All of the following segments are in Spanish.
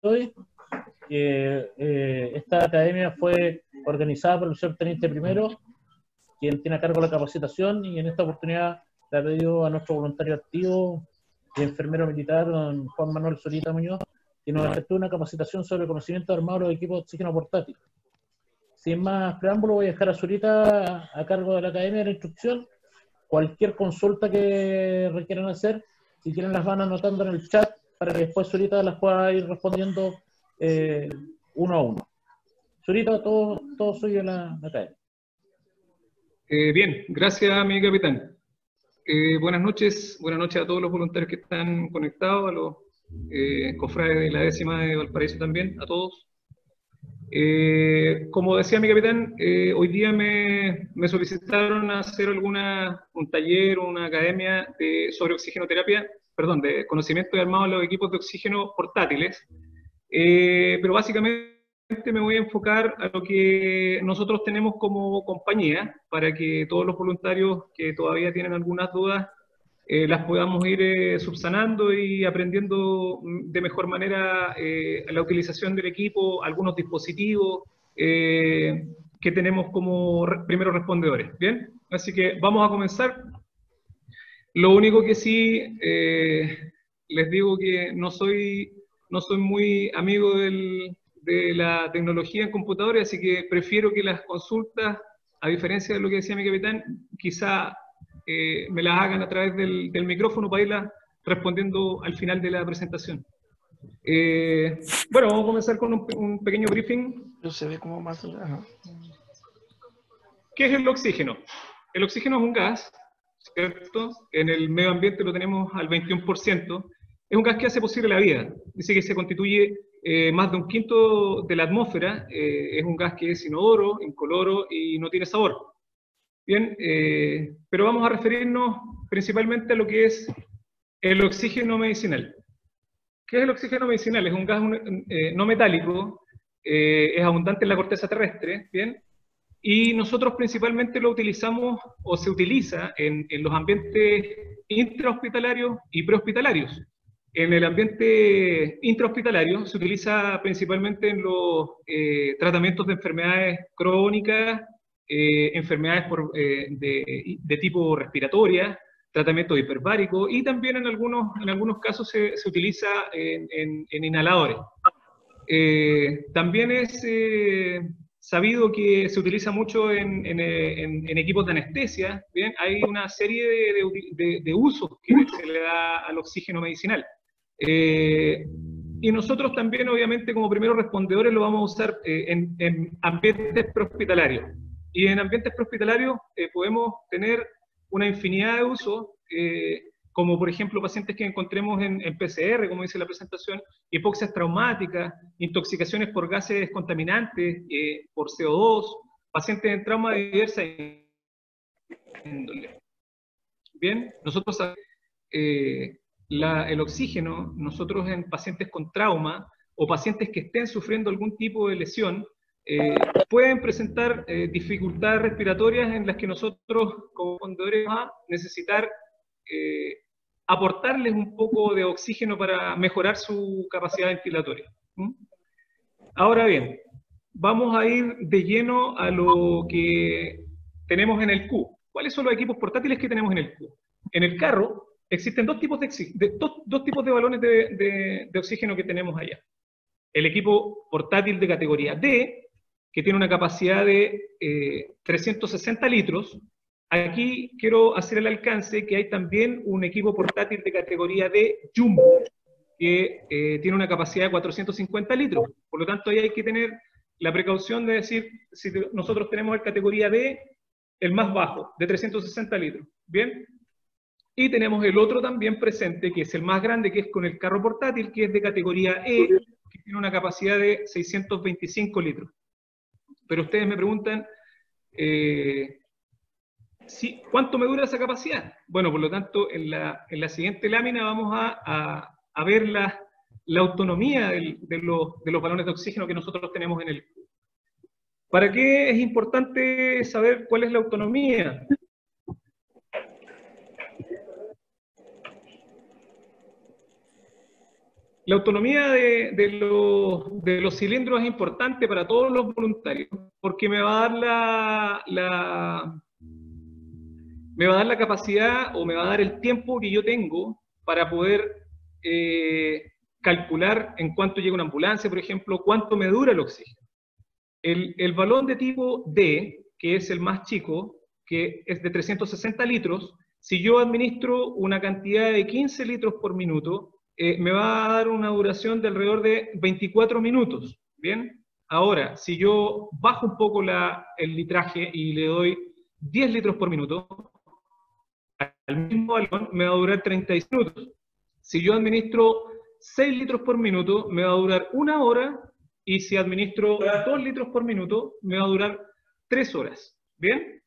hoy. Esta academia fue organizada por el señor Teniente Primero, quien tiene a cargo la capacitación, y en esta oportunidad le ha pedido a nuestro voluntario activo y enfermero militar, don Juan Manuel Zurita Muñoz, que nos efectúe una capacitación sobre conocimiento armado de los equipos de oxígeno portátil. Sin más preámbulo, voy a dejar a Zurita a cargo de la academia de la instrucción. Cualquier consulta que requieran hacer, si quieren las van anotando en el chat para que después Zurita las pueda ir respondiendo uno a uno. Zurita, todo suyo en la academia. Bien, gracias, mi capitán. Buenas noches a todos los voluntarios que están conectados, a los cofrades de la 10ª de Valparaíso también, a todos. Como decía mi capitán, hoy día me solicitaron hacer un taller o una academia sobre oxigenoterapia, perdón, de conocimiento de armado de los equipos de oxígeno portátiles, pero básicamente me voy a enfocar a lo que nosotros tenemos como compañía, para que todos los voluntarios que todavía tienen algunas dudas las podamos ir subsanando y aprendiendo de mejor manera la utilización del equipo, algunos dispositivos que tenemos como primeros respondedores. Bien, así que vamos a comenzar. Lo único que sí les digo que no soy muy amigo de la tecnología en computadores, así que prefiero que las consultas, a diferencia de lo que decía mi capitán, quizá me las hagan a través del micrófono para irlas respondiendo al final de la presentación. Bueno, vamos a comenzar con un pequeño briefing. No se ve como más... Ajá. ¿Qué es el oxígeno? El oxígeno es un gas, ¿cierto? En el medio ambiente lo tenemos al 21%. Es un gas que hace posible la vida. Dice que se constituye más de un quinto de la atmósfera. Es un gas que es inodoro, incoloro y no tiene sabor. Bien, pero vamos a referirnos principalmente a lo que es el oxígeno medicinal. ¿Qué es el oxígeno medicinal? Es un gas no metálico, es abundante en la corteza terrestre, ¿bien? Y nosotros principalmente lo utilizamos, o se utiliza, en los ambientes intrahospitalarios y prehospitalarios. En el ambiente intrahospitalario se utiliza principalmente en los tratamientos de enfermedades crónicas, enfermedades de tipo respiratoria, tratamiento hiperbárico, y también en algunos casos se utiliza en inhaladores. También es sabido que se utiliza mucho en equipos de anestesia. Bien, hay una serie de usos que se le da al oxígeno medicinal. Y nosotros también, obviamente, como primeros respondedores, lo vamos a usar en ambientes prehospitalarios. Y en ambientes prehospitalarios podemos tener una infinidad de usos, como por ejemplo pacientes que encontremos en PCR, como dice la presentación, hipoxias traumáticas, intoxicaciones por gases contaminantes, por CO2, pacientes en trauma de diversa índole. Bien, nosotros el oxígeno, nosotros en pacientes con trauma o pacientes que estén sufriendo algún tipo de lesión, pueden presentar dificultades respiratorias en las que nosotros como respondedores vamos a necesitar aportarles un poco de oxígeno para mejorar su capacidad ventilatoria. Ahora bien, vamos a ir de lleno a lo que tenemos en el Q. ¿Cuáles son los equipos portátiles que tenemos en el Q? En el carro existen dos tipos de balones de oxígeno que tenemos allá. El equipo portátil de categoría D, que tiene una capacidad de 360 litros. Aquí quiero hacer el alcance que hay también un equipo portátil de categoría D Jumbo, que tiene una capacidad de 450 litros. Por lo tanto, ahí hay que tener la precaución de decir, si nosotros tenemos el categoría D, el más bajo, de 360 litros. ¿Bien? Y tenemos el otro también presente, que es el más grande, que es con el carro portátil, que es de categoría E, que tiene una capacidad de 625 litros. Pero ustedes me preguntan, ¿cuánto me dura esa capacidad? Bueno, por lo tanto, en la siguiente lámina vamos a ver la autonomía de los balones de oxígeno que nosotros tenemos en el cubo. ¿Para qué es importante saber cuál es la autonomía? La autonomía de los cilindros es importante para todos los voluntarios, porque me va a dar me va a dar la capacidad o me va a dar el tiempo que yo tengo para poder calcular en cuánto llega una ambulancia, por ejemplo, cuánto me dura el oxígeno. El balón de tipo D, que es el más chico, que es de 360 litros, si yo administro una cantidad de 15 litros por minuto, me va a dar una duración de alrededor de 24 minutos. ¿Bien? Ahora, si yo bajo un poco el litraje y le doy 10 litros por minuto, al mismo balón me va a durar 36 minutos. Si yo administro 6 litros por minuto, me va a durar 1 hora, y si administro 2 litros por minuto, me va a durar 3 horas. ¿Bien?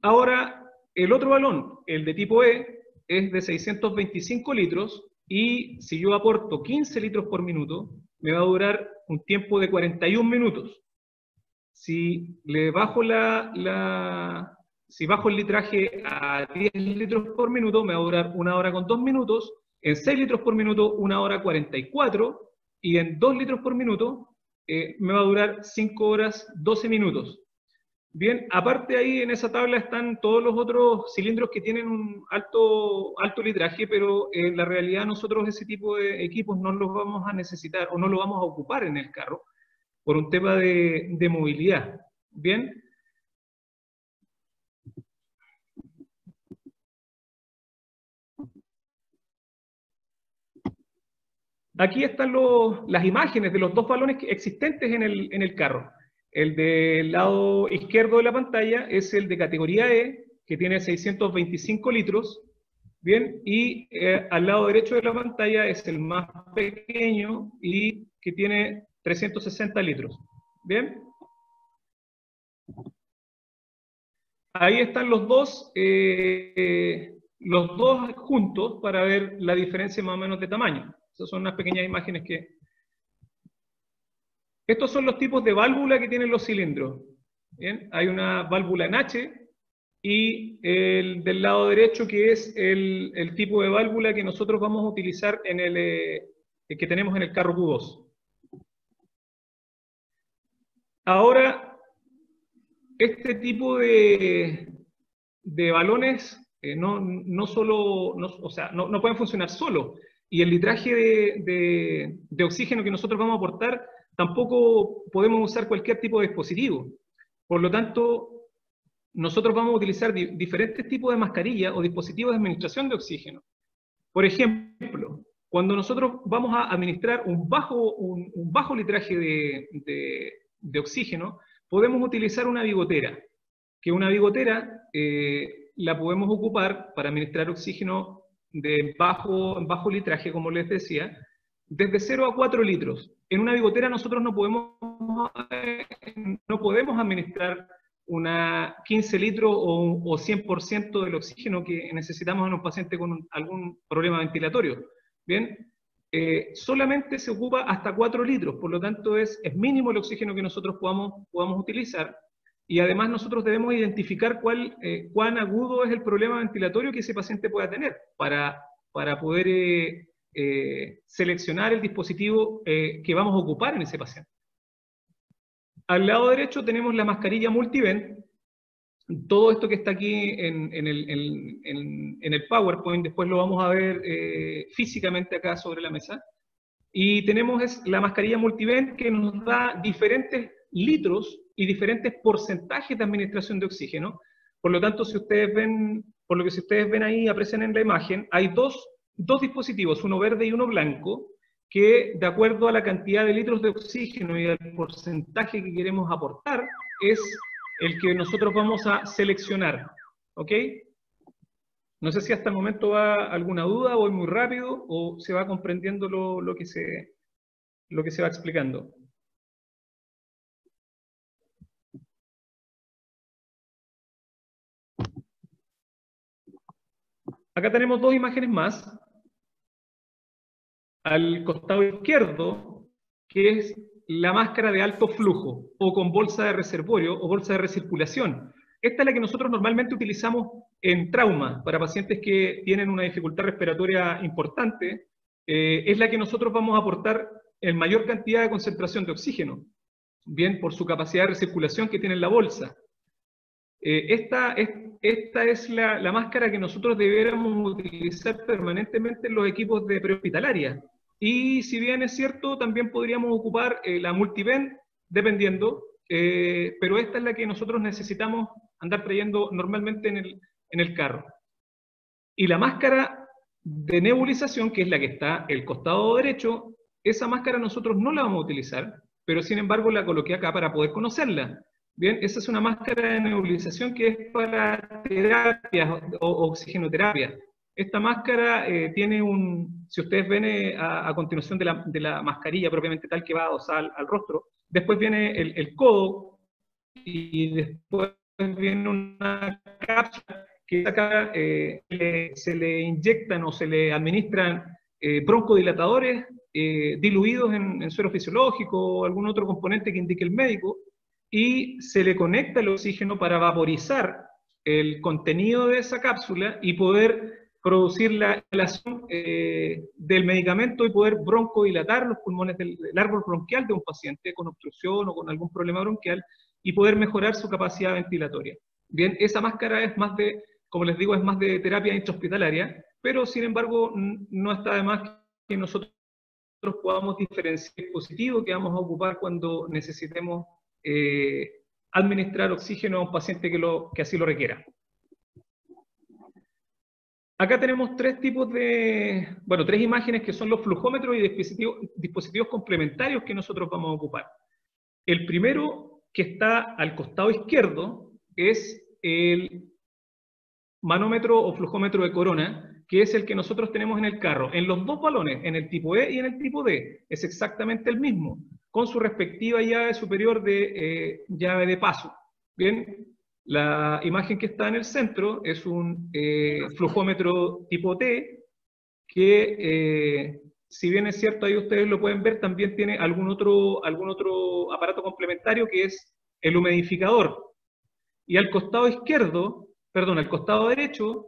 Ahora, el otro balón, el de tipo E, es de 625 litros, y si yo aporto 15 litros por minuto, me va a durar un tiempo de 41 minutos. Si le bajo si bajo el litraje a 10 litros por minuto, me va a durar 1 hora con 2 minutos, en 6 litros por minuto, 1 hora 44, y en 2 litros por minuto, me va a durar 5 horas 12 minutos. Bien, aparte ahí en esa tabla están todos los otros cilindros que tienen un alto litraje, pero en la realidad nosotros ese tipo de equipos no los vamos a necesitar o no los vamos a ocupar en el carro por un tema de movilidad. Bien. Aquí están las imágenes de los dos balones existentes en el carro. El del lado izquierdo de la pantalla es el de categoría E, que tiene 625 litros, ¿bien? Y al lado derecho de la pantalla es el más pequeño y que tiene 360 litros, ¿bien? Ahí están los dos juntos para ver la diferencia más o menos de tamaño. Esas son unas pequeñas imágenes que... Estos son los tipos de válvula que tienen los cilindros. ¿Bien? Hay una válvula en H y el del lado derecho, que es el tipo de válvula que nosotros vamos a utilizar en el que tenemos en el carro Q2. Ahora, este tipo de balones no pueden funcionar solo, y el litraje de oxígeno que nosotros vamos a aportar, tampoco podemos usar cualquier tipo de dispositivo. Por lo tanto, nosotros vamos a utilizar diferentes tipos de mascarillas o dispositivos de administración de oxígeno. Por ejemplo, cuando nosotros vamos a administrar un bajo litraje de oxígeno, podemos utilizar una bigotera, que una bigotera la podemos ocupar para administrar oxígeno de bajo litraje, como les decía, desde 0 a 4 litros. En una bigotera nosotros no podemos administrar una 15 litros o 100% del oxígeno que necesitamos en un paciente con algún problema ventilatorio. Bien, solamente se ocupa hasta 4 litros, por lo tanto es mínimo el oxígeno que nosotros podamos utilizar, y además nosotros debemos identificar cuán agudo es el problema ventilatorio que ese paciente pueda tener para poder seleccionar el dispositivo que vamos a ocupar en ese paciente. Al lado derecho tenemos la mascarilla multivent. Todo esto que está aquí en el PowerPoint, después lo vamos a ver físicamente acá sobre la mesa. Y tenemos la mascarilla multivent, que nos da diferentes litros y diferentes porcentajes de administración de oxígeno. Por lo tanto, si ustedes ven ahí, aprecian en la imagen, hay dos dispositivos, uno verde y uno blanco, que de acuerdo a la cantidad de litros de oxígeno y al porcentaje que queremos aportar, es el que nosotros vamos a seleccionar. ¿Ok? No sé si hasta el momento va alguna duda, voy muy rápido, o se va comprendiendo lo que se va explicando. Acá tenemos dos imágenes más. Al costado izquierdo, que es la máscara de alto flujo, o con bolsa de reservorio o bolsa de recirculación. Esta es la que nosotros normalmente utilizamos en trauma, para pacientes que tienen una dificultad respiratoria importante, es la que nosotros vamos a aportar en mayor cantidad de concentración de oxígeno, bien por su capacidad de recirculación que tiene en la bolsa. Esta es la máscara que nosotros debiéramos utilizar permanentemente en los equipos de prehospitalaria. Y si bien es cierto, también podríamos ocupar la multivent, dependiendo, pero esta es la que nosotros necesitamos andar trayendo normalmente en el carro. Y la máscara de nebulización, que es la que está el costado derecho, esa máscara nosotros no la vamos a utilizar, pero sin embargo la coloqué acá para poder conocerla. Bien, esa es una máscara de nebulización que es para terapias o oxigenoterapia. Esta máscara tiene si ustedes ven a continuación de la mascarilla propiamente tal que va adosada al rostro, después viene el codo y después viene una cápsula que acá se le inyectan o se le administran broncodilatadores diluidos en suero fisiológico o algún otro componente que indique el médico, y se le conecta el oxígeno para vaporizar el contenido de esa cápsula y poder producir la inhalación del medicamento y poder broncodilatar los pulmones del árbol bronquial de un paciente con obstrucción o con algún problema bronquial y poder mejorar su capacidad ventilatoria. Bien, esa máscara es más de, como les digo, es más de terapia intrahospitalaria, pero sin embargo no está de más que nosotros podamos diferenciar el dispositivo que vamos a ocupar cuando necesitemos administrar oxígeno a un paciente que así lo requiera. Acá tenemos tres imágenes que son los flujómetros y dispositivos complementarios que nosotros vamos a ocupar. El primero, que está al costado izquierdo, es el manómetro o flujómetro de corona, que es el que nosotros tenemos en el carro, en los dos balones, en el tipo E y en el tipo D. Es exactamente el mismo, con su respectiva llave superior de llave de paso. Bien, la imagen que está en el centro es un flujómetro tipo T, que si bien es cierto, ahí ustedes lo pueden ver, también tiene algún otro aparato complementario que es el humidificador. Y al costado al costado derecho,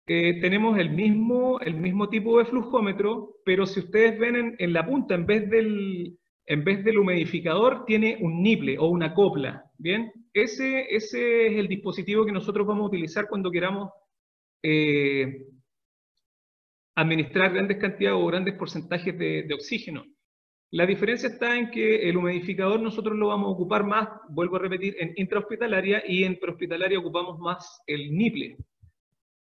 tenemos el mismo tipo de flujómetro, pero si ustedes ven en la punta, en vez del humidificador, tiene un niple o una copla. Bien, ese es el dispositivo que nosotros vamos a utilizar cuando queramos administrar grandes cantidades o grandes porcentajes de oxígeno. La diferencia está en que el humidificador nosotros lo vamos a ocupar más, vuelvo a repetir, en intrahospitalaria, y en prehospitalaria ocupamos más el niple.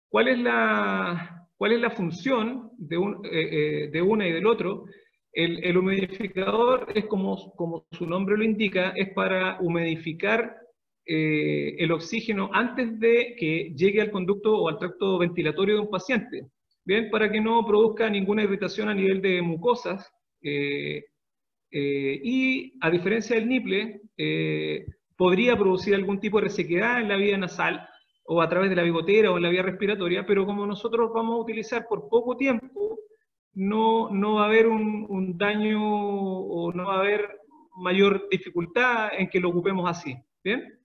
¿Cuál es la función de una y del otro? El humidificador es como su nombre lo indica, es para humidificar el oxígeno antes de que llegue al conducto o al tracto ventilatorio de un paciente. Bien, para que no produzca ninguna irritación a nivel de mucosas. Y a diferencia del niple, podría producir algún tipo de resequedad en la vía nasal o a través de la bigotera o en la vía respiratoria, pero como nosotros vamos a utilizar por poco tiempo, no va a haber un daño o no va a haber mayor dificultad en que lo ocupemos así. ¿Bien?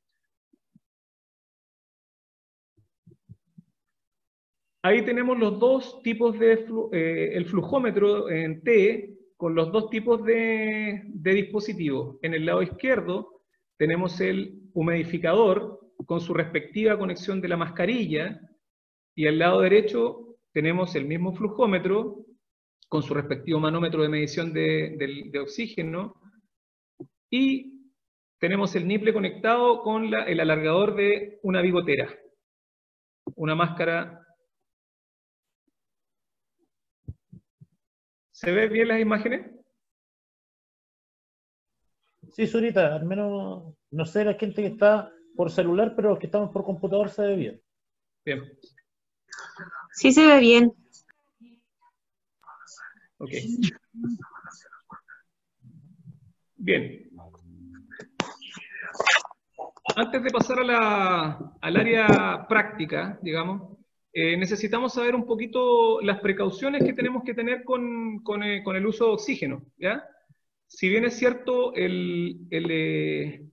Ahí tenemos los dos tipos el flujómetro en T, con los dos tipos de dispositivos. En el lado izquierdo tenemos el humidificador con su respectiva conexión de la mascarilla, y al lado derecho tenemos el mismo flujómetro con su respectivo manómetro de medición de oxígeno, y tenemos el niple conectado con el alargador de una bigotera, una máscara. ¿Se ven bien las imágenes? Sí, Zurita, al menos, no sé la gente que está por celular, pero los que estamos por computador se ve bien. Bien. Sí se ve bien. Ok. Bien. Antes de pasar al área práctica, digamos, necesitamos saber un poquito las precauciones que tenemos que tener con el uso de oxígeno, ¿ya? Si bien es cierto, el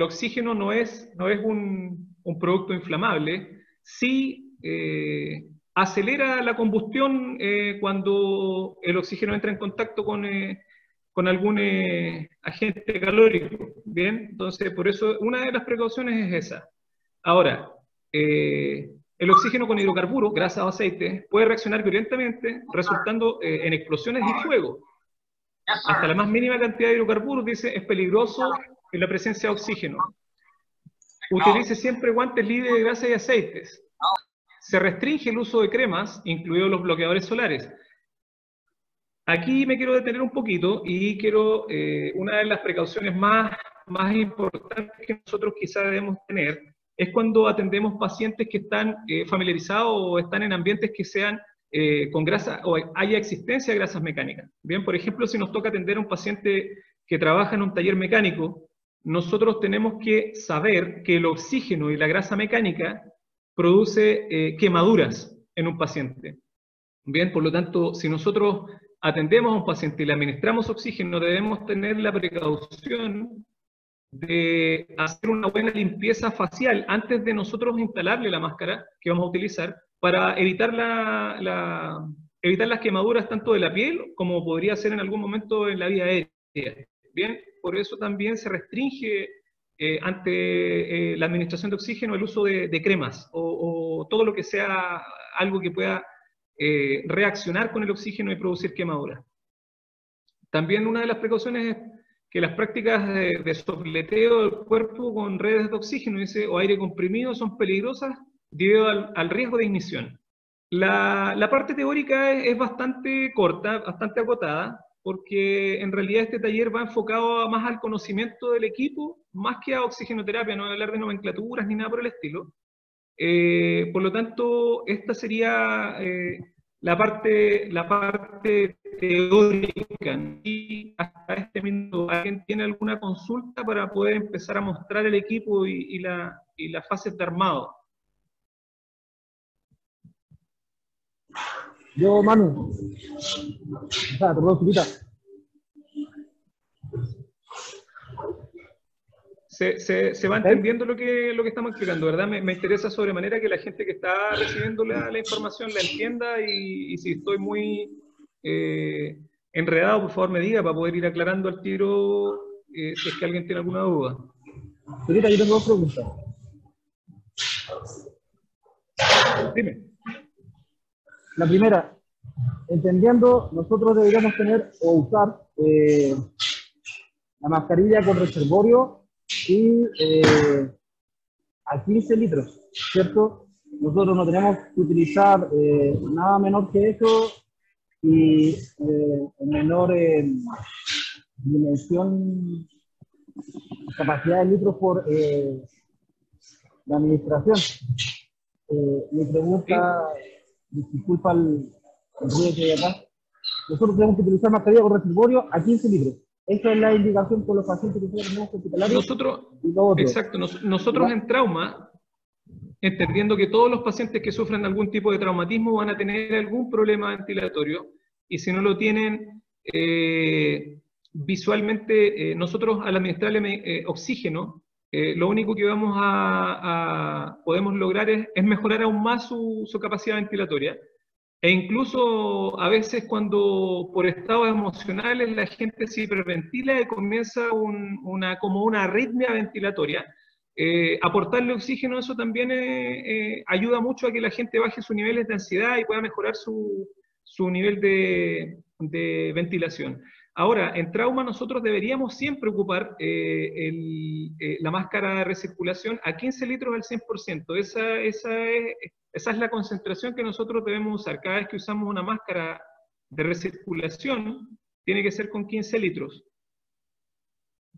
oxígeno no es un producto inflamable, sí acelera la combustión cuando el oxígeno entra en contacto con algún agente calórico. Bien, entonces por eso una de las precauciones es esa. Ahora, el oxígeno con hidrocarburos, grasas o aceites, puede reaccionar violentamente, resultando en explosiones y fuego. Hasta la más mínima cantidad de hidrocarburos, dice, es peligroso en la presencia de oxígeno. Utilice siempre guantes libres de grasas y aceites. Se restringe el uso de cremas, incluidos los bloqueadores solares. Aquí me quiero detener un poquito y quiero, una de las precauciones más importantes que nosotros quizás debemos tener es cuando atendemos pacientes que están familiarizados o están en ambientes que sean con grasa o haya existencia de grasas mecánicas. Bien, por ejemplo, si nos toca atender a un paciente que trabaja en un taller mecánico, nosotros tenemos que saber que el oxígeno y la grasa mecánica produce quemaduras en un paciente. Bien, por lo tanto, si nosotros atendemos a un paciente y le administramos oxígeno, debemos tener la precaución de hacer una buena limpieza facial antes de nosotros instalarle la máscara que vamos a utilizar para evitar evitar las quemaduras tanto de la piel como podría ser en algún momento en la vía aérea. Bien, por eso también se restringe ante la administración de oxígeno el uso de cremas o todo lo que sea algo que pueda reaccionar con el oxígeno y producir quemaduras. También una de las precauciones es que las prácticas de sopleteo del cuerpo con redes de oxígeno o aire comprimido son peligrosas debido al riesgo de ignición. La parte teórica es bastante corta, bastante acotada, porque en realidad este taller va enfocado más al conocimiento del equipo, más que a oxigenoterapia, no voy a hablar de nomenclaturas ni nada por el estilo. Por lo tanto, esta sería la parte teórica. Y hasta este minuto, ¿alguien tiene alguna consulta para poder empezar a mostrar el equipo y las fases de armado? Yo, Manu. Perdón, Zulita. Se va entendiendo lo que estamos explicando, ¿verdad? Me interesa sobremanera que la gente que está recibiendo la información la entienda y si estoy muy enredado, por favor me diga para poder ir aclarando al tiro si es que alguien tiene alguna duda. Zulita, yo tengo dos preguntas. Dime. La primera, entendiendo, nosotros deberíamos tener o usar la mascarilla con reservorio y a 15 litros, ¿cierto? Nosotros no tenemos que utilizar nada menor que eso y menor dimensión, capacidad de litros por la administración. Mi pregunta, disculpa el ruido que hay acá, nosotros tenemos que utilizar mascarilla con reservorio a 15 litros. Esa es la indicación con los pacientes que tienen hospitalarios. Exacto, nosotros en trauma, entendiendo que todos los pacientes que sufren algún tipo de traumatismo van a tener algún problema ventilatorio, y si no lo tienen, visualmente, nosotros al administrarle oxígeno, lo único que podemos lograr es mejorar aún más su capacidad ventilatoria. E incluso a veces cuando por estados emocionales la gente se hiperventila y comienza como una arritmia ventilatoria, aportarle oxígeno, eso también ayuda mucho a que la gente baje sus niveles de ansiedad y pueda mejorar su nivel de ventilación. Ahora, en trauma nosotros deberíamos siempre ocupar la máscara de recirculación a 15 litros al 100%. Esa es la concentración que nosotros debemos usar. Cada vez que usamos una máscara de recirculación, tiene que ser con 15 litros.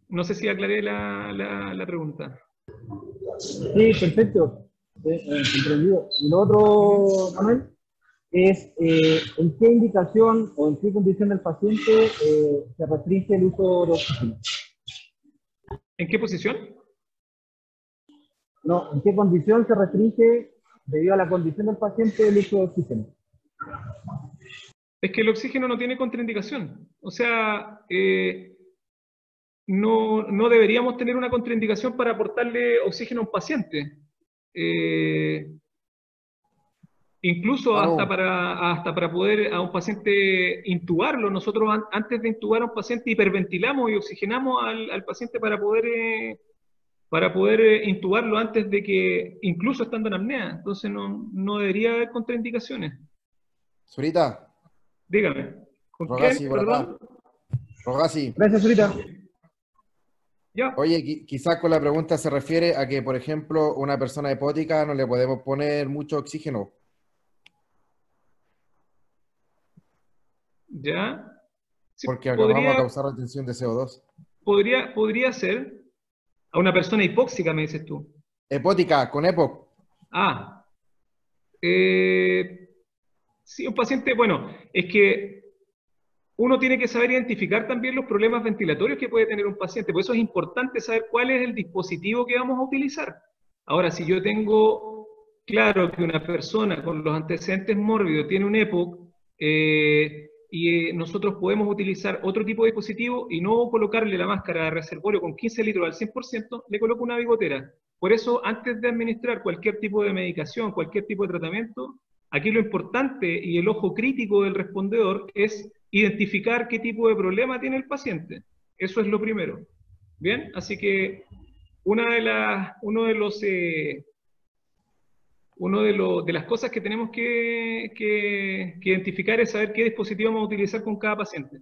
No sé si aclaré la pregunta. Sí, perfecto. Comprendido. Y lo otro, Manuel, es en qué indicación o en qué condición del paciente se restringe el uso de oxígeno. ¿En qué posición? No, ¿en qué condición se restringe debido a la condición del paciente el uso de oxígeno? Es que el oxígeno no tiene contraindicación. O sea, no deberíamos tener una contraindicación para aportarle oxígeno a un paciente. Incluso hasta para poder a un paciente intubarlo, nosotros antes de intubar a un paciente hiperventilamos y oxigenamos al paciente para poder intubarlo antes de que, incluso estando en apnea. Entonces no debería haber contraindicaciones. Zurita. Dígame. ¿Con Rogasi, qué? por acá. Perdón. Rogasi. Gracias, Zurita. Ya. Oye, quizás con la pregunta se refiere a que, por ejemplo, una persona hipótica no le podemos poner mucho oxígeno. Ya. Sí, Porque acá vamos a causar retención de CO2. podría ser a una persona hipóxica, me dices tú. Hepótica, con EPOC. Ah. Sí, un paciente, bueno, es que uno tiene que saber identificar también los problemas ventilatorios que puede tener un paciente. Por eso es importante saber cuál es el dispositivo que vamos a utilizar. Ahora, si yo tengo claro que una persona con los antecedentes mórbidos tiene un EPOC, y nosotros podemos utilizar otro tipo de dispositivo y no colocarle la máscara de reservorio con 15 litros al 100%, le coloco una bigotera. Por eso, antes de administrar cualquier tipo de medicación, cualquier tipo de tratamiento, aquí lo importante y el ojo crítico del respondedor es identificar qué tipo de problema tiene el paciente. Eso es lo primero. Bien, así que una de las cosas que tenemos que identificar es saber qué dispositivo vamos a utilizar con cada paciente.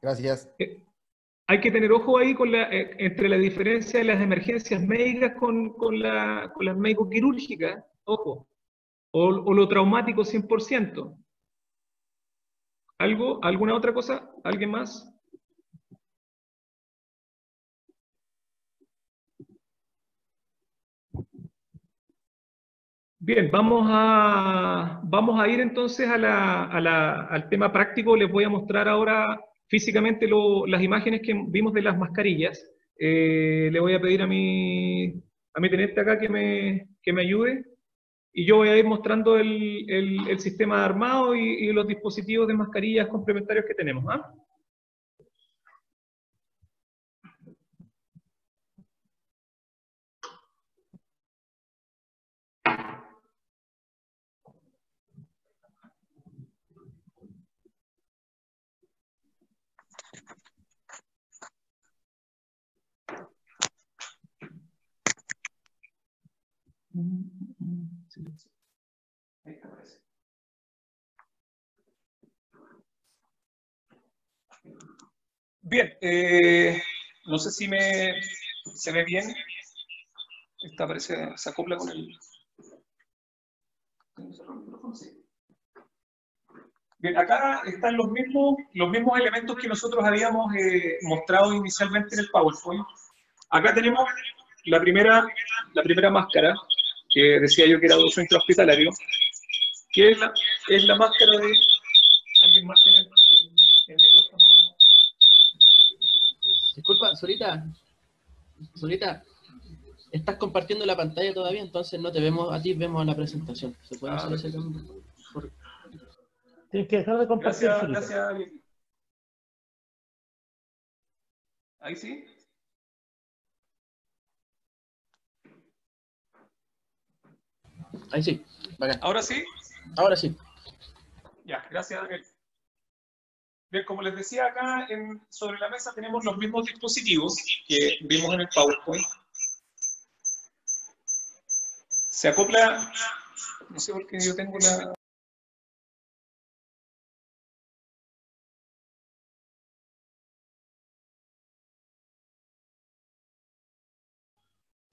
Gracias. Hay que tener ojo ahí entre la diferencia de las emergencias médicas con las médico-quirúrgicas, ojo, o lo traumático 100%. ¿Alguna otra cosa? ¿Alguien más? Bien, vamos a ir entonces al tema práctico. Les voy a mostrar ahora físicamente las imágenes que vimos de las mascarillas. Le voy a pedir a mi teniente acá que me ayude. Y yo voy a ir mostrando el sistema de armado y los dispositivos de mascarillas complementarios que tenemos. ¿Ah? Ahí aparece. Bien, no sé si se ve bien. Esta parece, se acopla con el... Bien, acá están los mismos elementos que nosotros habíamos mostrado inicialmente en el PowerPoint. Acá tenemos la primera máscara, que decía yo que era de uso intrahospitalario, que es la máscara de... ¿Alguien más tiene el micrófono? Disculpa, Zurita, estás compartiendo la pantalla todavía, entonces no te vemos a ti, vemos a la presentación. ¿Se puede hacer ese cambio? Tienes que dejar de compartir. Gracias. ¿Ahí sí? Ahí sí. Bacán. ¿Ahora sí? Ahora sí. Ya, gracias, Daniel. Bien, como les decía acá, sobre la mesa tenemos los mismos dispositivos que vimos en el PowerPoint. Se acopla, no sé por qué yo tengo la...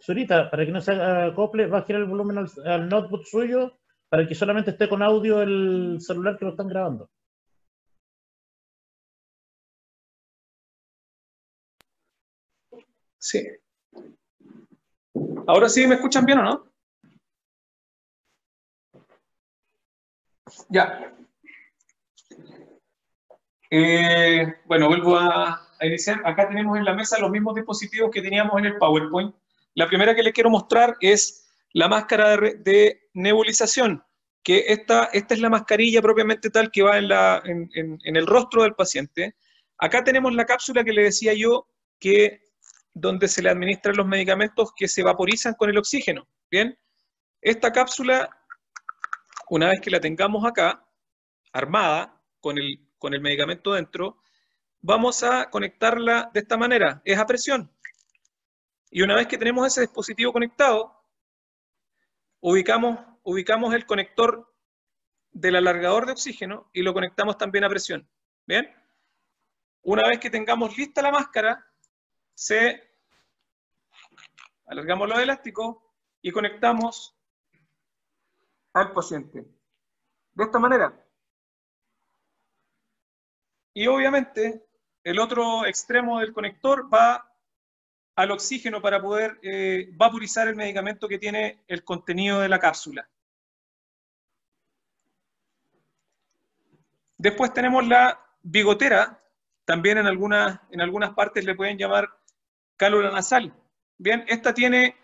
Zurita, para que no se acople, va a girar el volumen al notebook suyo para que solamente esté con audio el celular que lo están grabando. Sí. ¿Ahora sí me escuchan bien o no? Ya. Bueno, vuelvo a iniciar. Acá tenemos en la mesa los mismos dispositivos que teníamos en el PowerPoint. La primera que les quiero mostrar es la máscara de nebulización, que esta es la mascarilla propiamente tal que va en el rostro del paciente. Acá tenemos la cápsula que le decía yo, donde se le administran los medicamentos que se vaporizan con el oxígeno. Bien, esta cápsula una vez que la tengamos acá, armada, con el medicamento dentro, vamos a conectarla de esta manera, es a presión. Y una vez que tenemos ese dispositivo conectado, ubicamos el conector del alargador de oxígeno y lo conectamos también a presión. ¿Bien? Una vez que tengamos lista la máscara, alargamos los elásticos y conectamos al paciente. De esta manera. Y obviamente el otro extremo del conector va al oxígeno para poder vaporizar el medicamento que tiene el contenido de la cápsula. Después tenemos la bigotera, también en algunas partes le pueden llamar cálula nasal. Bien, esta tiene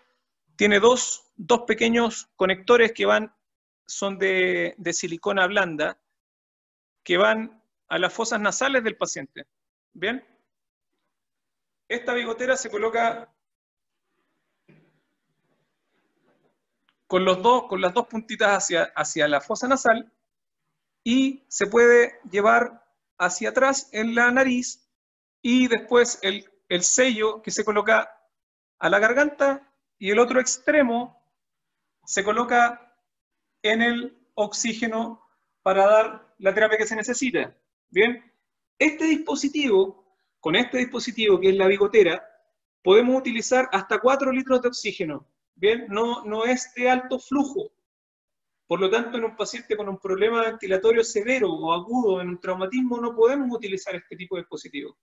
dos pequeños conectores que son de silicona blanda, que van a las fosas nasales del paciente. Bien. Esta bigotera se coloca con las dos puntitas hacia la fosa nasal y se puede llevar hacia atrás en la nariz y después el sello que se coloca a la garganta y el otro extremo se coloca en el oxígeno para dar la terapia que se necesita. Bien, con este dispositivo que es la bigotera, podemos utilizar hasta 4 litros de oxígeno. Bien, no es de alto flujo. Por lo tanto, en un paciente con un problema ventilatorio severo o agudo, en un traumatismo, no podemos utilizar este tipo de dispositivo.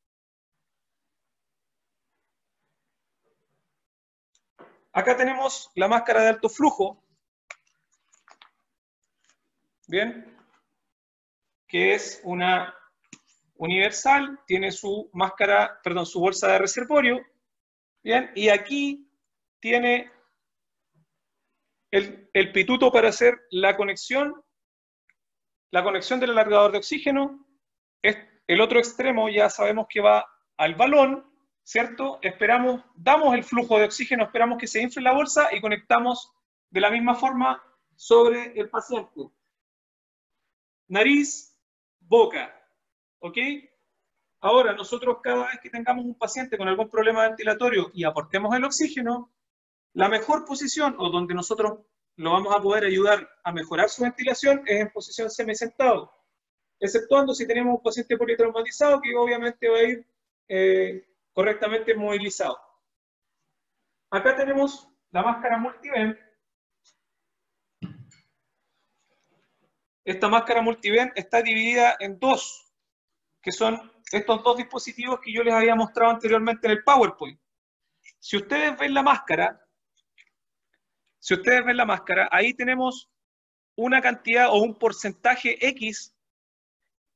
Acá tenemos la máscara de alto flujo, bien, que es una universal, tiene su bolsa de reservorio, bien, y aquí tiene el pituto para hacer la conexión del alargador de oxígeno. El otro extremo ya sabemos que va al balón, ¿cierto? Damos el flujo de oxígeno, esperamos que se infle la bolsa y conectamos de la misma forma sobre el paciente. Nariz, boca, ¿ok? Ahora, nosotros cada vez que tengamos un paciente con algún problema ventilatorio y aportemos el oxígeno, la mejor posición, o donde nosotros lo vamos a poder ayudar a mejorar su ventilación, es en posición semisentado, exceptuando si tenemos un paciente politraumatizado que obviamente va a ir correctamente movilizado. Acá tenemos la máscara multivent. Esta máscara multivent está dividida en dos, que son estos dos dispositivos que yo les había mostrado anteriormente en el PowerPoint. Si ustedes ven la máscara, ahí tenemos una cantidad o un porcentaje X,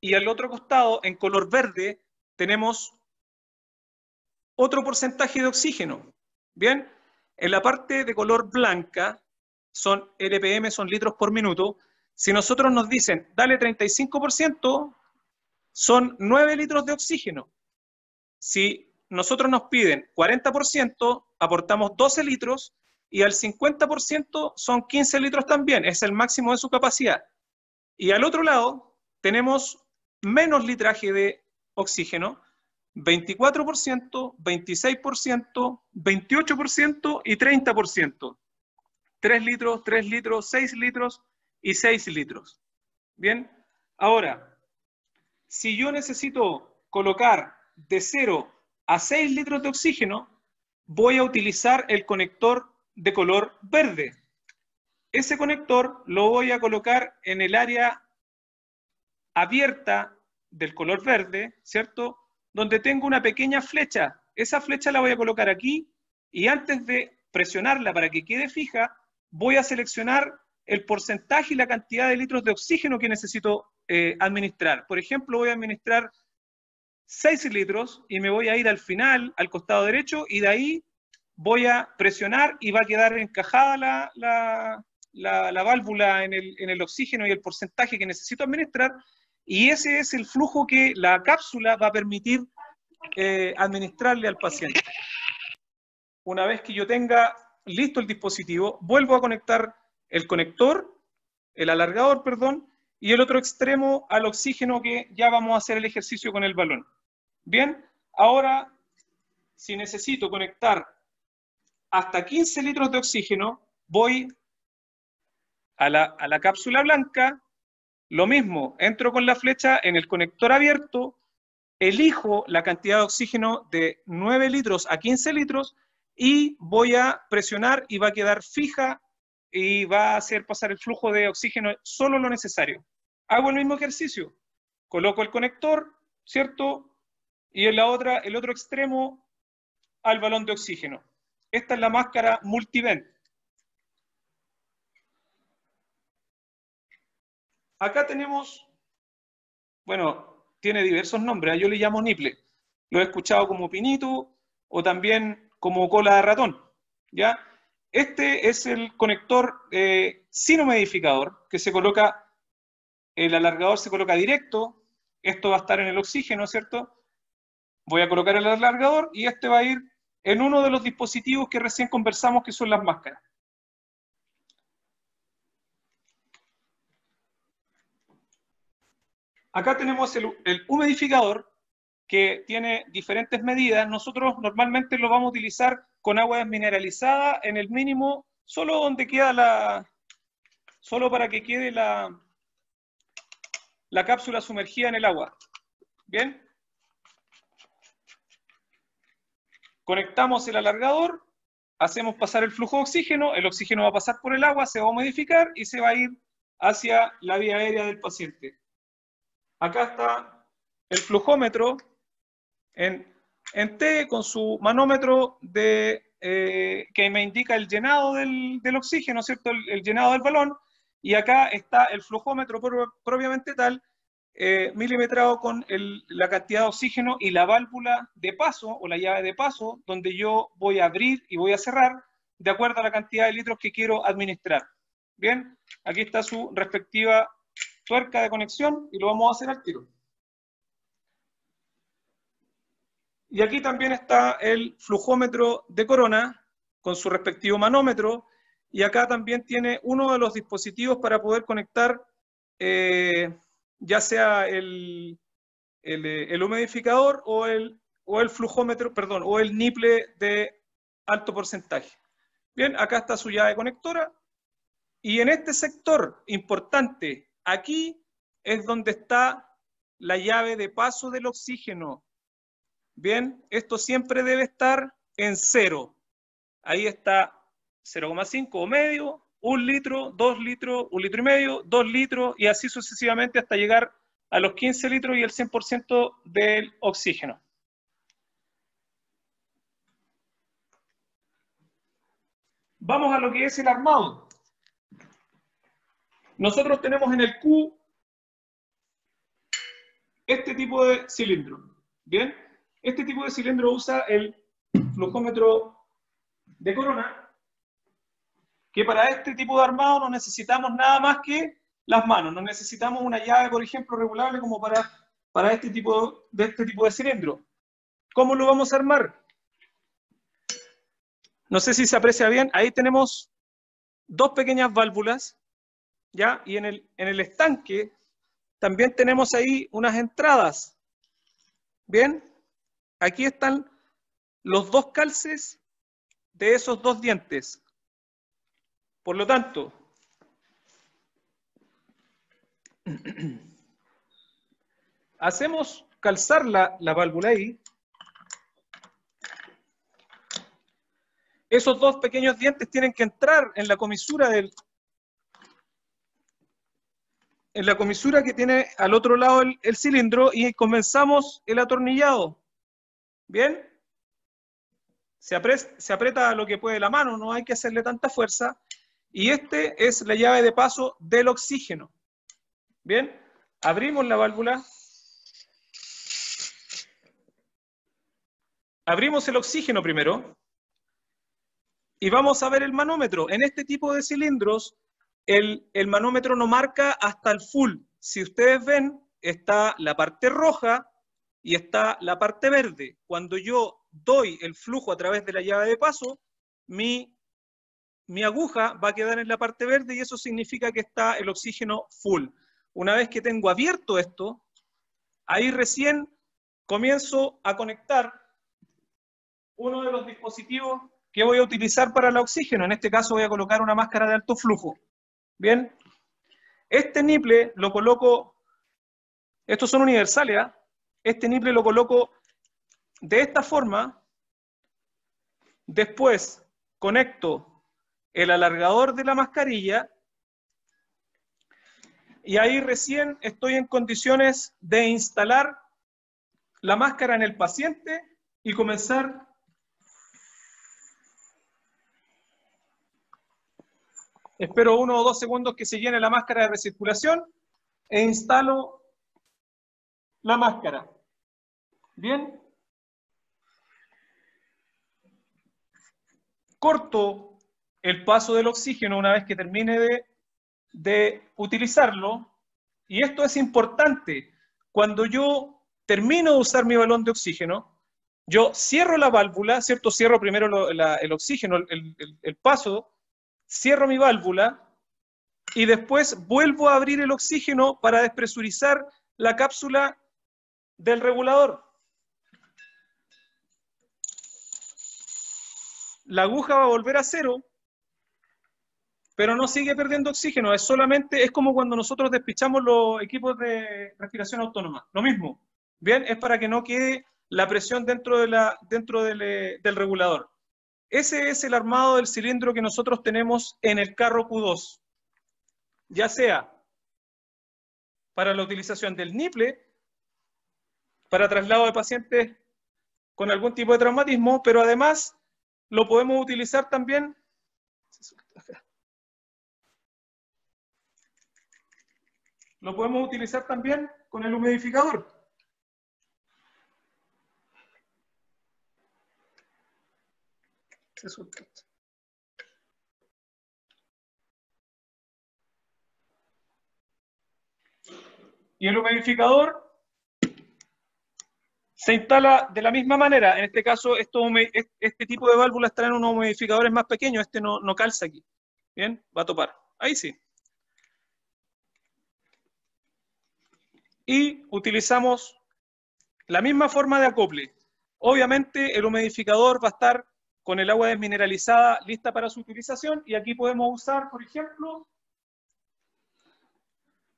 y al otro costado, en color verde, tenemos otro porcentaje de oxígeno. Bien, en la parte de color blanca, son RPM, son litros por minuto. Si nosotros nos dicen, dale 35%, son 9 litros de oxígeno. Si nosotros nos piden 40%, aportamos 12 litros, y al 50% son 15 litros también, es el máximo de su capacidad. Y al otro lado tenemos menos litraje de oxígeno, 24%, 26%, 28% y 30%. 3 litros, 3 litros, 6 litros y 6 litros. Bien, ahora, si yo necesito colocar de 0 a 6 litros de oxígeno, voy a utilizar el conector de color verde. Ese conector lo voy a colocar en el área abierta del color verde, ¿cierto? Donde tengo una pequeña flecha. Esa flecha la voy a colocar aquí y antes de presionarla para que quede fija, voy a seleccionar el porcentaje y la cantidad de litros de oxígeno que necesito administrar. Por ejemplo, voy a administrar 6 litros y me voy a ir al final, al costado derecho, y de ahí voy a presionar y va a quedar encajada la válvula en el oxígeno y el porcentaje que necesito administrar, y ese es el flujo que la cápsula va a permitir administrarle al paciente. Una vez que yo tenga listo el dispositivo, vuelvo a conectar el conector el alargador, perdón, y el otro extremo al oxígeno, que ya vamos a hacer el ejercicio con el balón. Bien, ahora, si necesito conectar hasta 15 litros de oxígeno, voy a la cápsula blanca, lo mismo, entro con la flecha en el conector abierto, elijo la cantidad de oxígeno de 9 litros a 15 litros y voy a presionar y va a quedar fija y va a hacer pasar el flujo de oxígeno solo lo necesario. Hago el mismo ejercicio, coloco el conector, ¿cierto? Y en el otro extremo al balón de oxígeno. Esta es la máscara multivent. Acá tenemos, bueno, tiene diversos nombres, yo le llamo nipple. Lo he escuchado como pinito o también como cola de ratón, ¿ya? Este es el conector sin humidificador, que se coloca, el alargador se coloca directo, esto va a estar en el oxígeno, ¿cierto? Voy a colocar el alargador y este va a ir en uno de los dispositivos que recién conversamos, que son las máscaras. Acá tenemos el humidificador, que tiene diferentes medidas. Nosotros normalmente lo vamos a utilizar con agua desmineralizada en el mínimo, solo donde queda solo para que quede la cápsula sumergida en el agua. Bien. Conectamos el alargador, hacemos pasar el flujo de oxígeno, el oxígeno va a pasar por el agua, se va a humidificar y se va a ir hacia la vía aérea del paciente. Acá está el flujómetro en T con su manómetro que me indica el llenado del oxígeno, ¿cierto? El llenado del balón. Y acá está el flujómetro propiamente tal, milimetrado con la cantidad de oxígeno y la válvula de paso o la llave de paso, donde yo voy a abrir y voy a cerrar de acuerdo a la cantidad de litros que quiero administrar. Bien, aquí está su respectiva tuerca de conexión y lo vamos a hacer al tiro. Y aquí también está el flujómetro de corona con su respectivo manómetro, y acá también tiene uno de los dispositivos para poder conectar ya sea el humidificador o el flujómetro, perdón, o el nipple de alto porcentaje. Bien, acá está su llave conectora, y en este sector importante, aquí es donde está la llave de paso del oxígeno. Bien, esto siempre debe estar en 0. Ahí está 0,5 o medio, 1 litro, 2 litros, 1 litro y medio, 2 litros, y así sucesivamente hasta llegar a los 15 litros y el 100% del oxígeno. Vamos a lo que es el armado. Nosotros tenemos en el Q este tipo de cilindro. Bien, este tipo de cilindro usa el flujómetro de corona, que para este tipo de armado no necesitamos nada más que las manos. No necesitamos una llave, por ejemplo, regulable como para este tipo de cilindro. ¿Cómo lo vamos a armar? No sé si se aprecia bien. Ahí tenemos dos pequeñas válvulas, ¿ya? Y en el estanque también tenemos ahí unas entradas. Bien, aquí están los dos calces de esos dos dientes. Por lo tanto, hacemos calzar la válvula ahí. Esos dos pequeños dientes tienen que entrar en la comisura que tiene al otro lado el cilindro, y comenzamos el atornillado. Bien, se aprieta lo que puede la mano, no hay que hacerle tanta fuerza, y este es la llave de paso del oxígeno. Bien, abrimos la válvula, abrimos el oxígeno primero, y vamos a ver el manómetro. En este tipo de cilindros, el manómetro no marca hasta el full. Si ustedes ven, está la parte roja y está la parte verde. Cuando yo doy el flujo a través de la llave de paso, mi mi aguja va a quedar en la parte verde y eso significa que está el oxígeno full. Una vez que tengo abierto esto, ahí recién comienzo a conectar uno de los dispositivos que voy a utilizar para el oxígeno. En este caso voy a colocar una máscara de alto flujo. Bien, este nipple lo coloco, estos son universales, ¿eh? Este nipple lo coloco de esta forma. Después conecto el alargador de la mascarilla y ahí recién estoy en condiciones de instalar la máscara en el paciente y comenzar espero 1 o 2 segundos que se llene la máscara de recirculación e instalo la máscara. Bien. Corto el paso del oxígeno una vez que termine de utilizarlo. Y esto es importante. Cuando yo termino de usar mi balón de oxígeno, yo cierro la válvula, ¿cierto? Cierro primero el oxígeno, el paso, cierro mi válvula y después vuelvo a abrir el oxígeno para despresurizar la cápsula del regulador. La aguja va a volver a cero, pero no sigue perdiendo oxígeno. Es solamente, es como cuando nosotros despichamos los equipos de respiración autónoma. Lo mismo. Bien, es para que no quede la presión dentro del regulador. Ese es el armado del cilindro que nosotros tenemos en el carro Q2. Ya sea para la utilización del nipple, para traslado de pacientes con algún tipo de traumatismo, pero además lo podemos utilizar también con el humidificador. Y el humidificador se instala de la misma manera. En este caso, este tipo de válvulas traen unos humidificadores más pequeños. Este no calza aquí. Bien, va a topar. Ahí sí. Y utilizamos la misma forma de acople. Obviamente, el humidificador va a estar con el agua desmineralizada lista para su utilización. Y aquí podemos usar, por ejemplo,